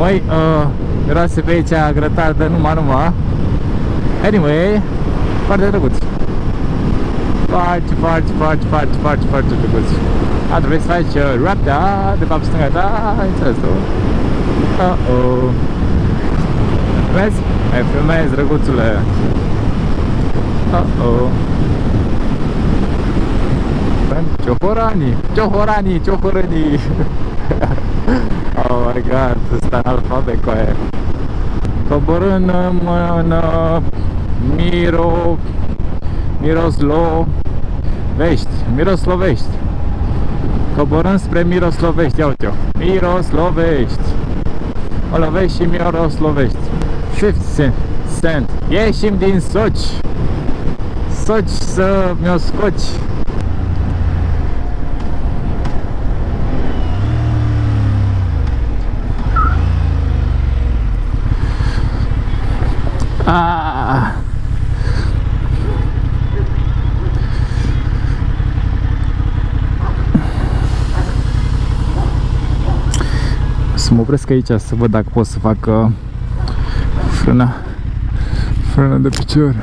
Măi, miroase pe aici grătar de numai. Anyway, foarte drăguț. Foarte drăguț. A, trebuie să faci dreapta, de fapt stânga ta, înțeles tu? Vezi? Mai filmezi, drăguțule. Ciohoranii. Oh my god, ăsta în alfabet cu aia. Coborând în Miroslovești. Coborând spre Miroslovești, ia uite-o. Miroslovești. Mă lovești și Miroslovești. 50 cent. Ieșim din Soci. Soci să mi-o scoci. Să mă opresc aici să văd dacă pot să fac frână de picior.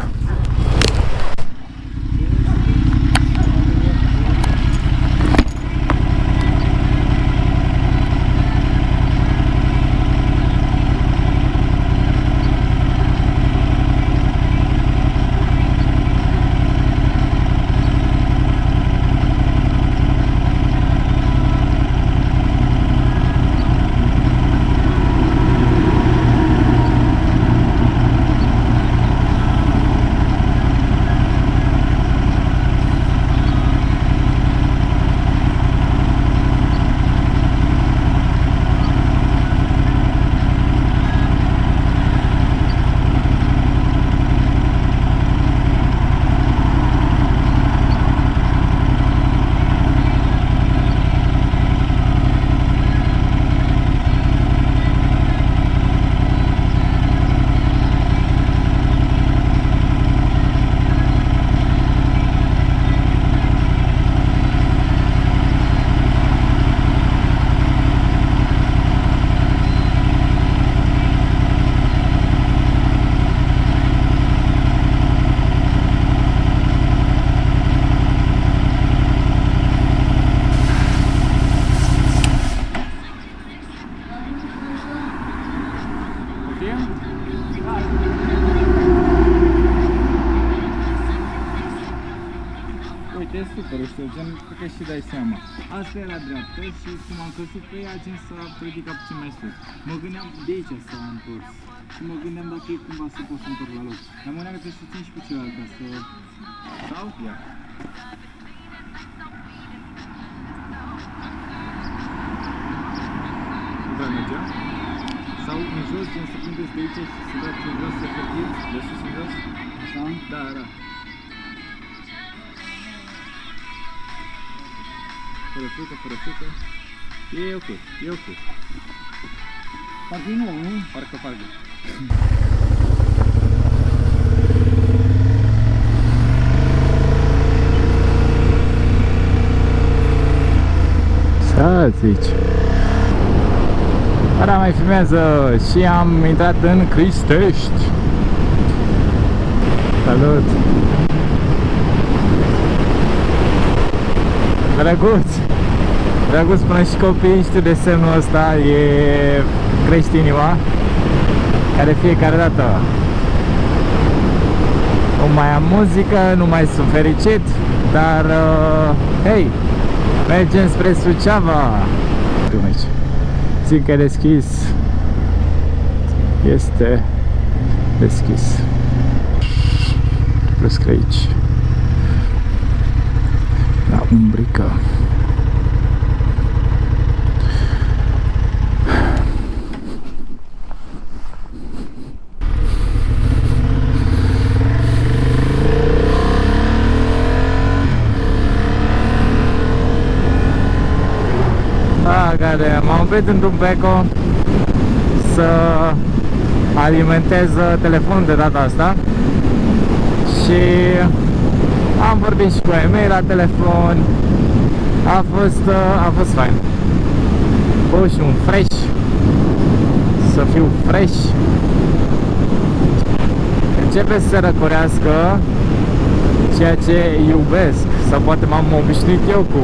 Uite, e super ușor, gen, cred că și dai seama. Asta e la dreaptă și cum am căzut pe ea, gen s-a ridicat puțin mai sus. Mă gândeam de aici s-a întors. Și mă gândeam dacă e cumva să pot să întorc la loc. Dar mă gândeam că trebuie să țin și pe celălalt ca să... Sau? Ia. Da, mergea? Sau în jos, gen să prindeți de aici și să dați în jos efectiv, de sus în jos? Așa? Da, da. Fără frică. E ok, e ok. Parcă e nou, nu? Parcă. Să zici. Ara mai filmează și am intrat în Cristești. Salut! Drăguț până și copiii știu de semnul ăsta, e crește inima, care fiecare dată nu mai am muzică, nu mai sunt fericit, dar hei, mergem spre Suceava. Zic că e deschis, este deschis, plus că aici la umbrică. Care m-am oprit într-un beco să alimentez telefonul de data asta și am vorbit și cu ei mei la telefon. A fost fain. Bă, și un fresh. să fiu fresh. Începe să răcorească, ceea ce iubesc, sau poate m-am obișnuit eu cu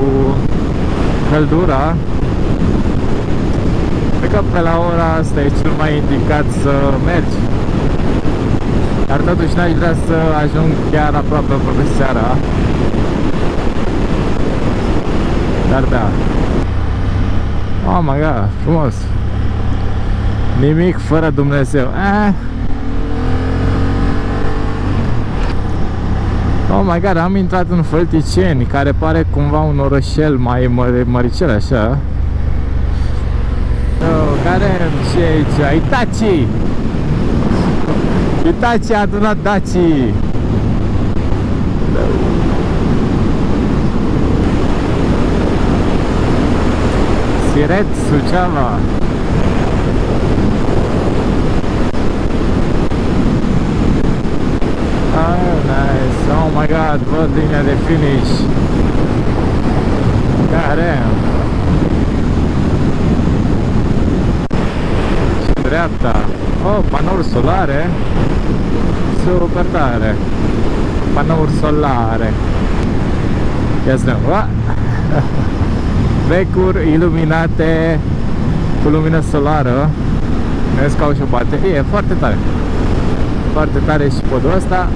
căldura. Cred că pe la ora asta e cel mai indicat să mergi. Dar totuși n-aș vrea să ajung chiar aproape seara. Dar da. Oh my god, frumos. Nimic fără Dumnezeu. Oh my god, am intrat în Fălticeni, care pare cumva un orășel mai măricel așa. Care ce e aici? Itachi! Itachi a adunat Daci! Siret, Suceava. Oh, nice. Oh my god, văd linia de finish. God damn. Și dreapta. Oh, panouri solare. Super tare. Panouri solare. Ia să vedem. Becuri iluminate cu lumină solară. Vezi că au și o baterie. Foarte tare. Foarte tare și podul ăsta.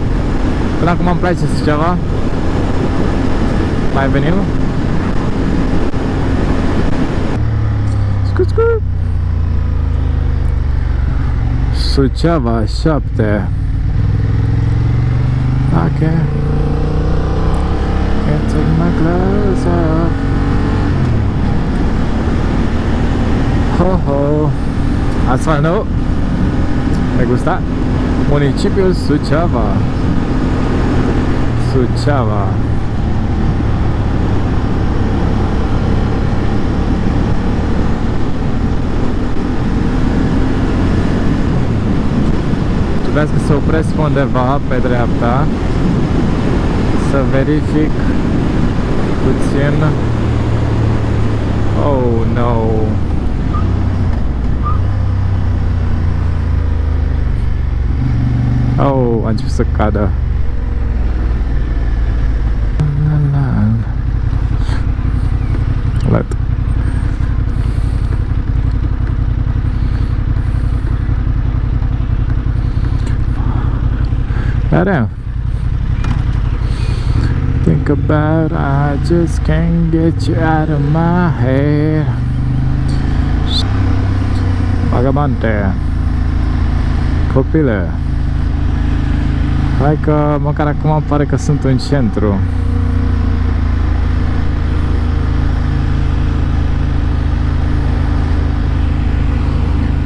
Până acum îmi place Suceava. Mai venim? Scut. Suceava 7. Ok. Can't take my clothes off. Ho. Asfalt nou. Me gusta. Municipiul Suceava. Suceava. Trebuiască să opresc undeva pe dreapta, să verific puțin. Oh no. Oh, a început să cadă. Let. Damn. Think about I just can't get you out of my head. Vagabante. Copile. Hai că măcar acum pare că sunt în centru.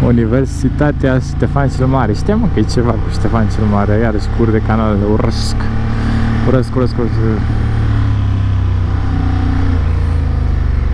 Universitatea Ștefan cel Mare. Știam că e ceva cu Ștefan cel Mare. Iarăși cur de canal. Urăsc.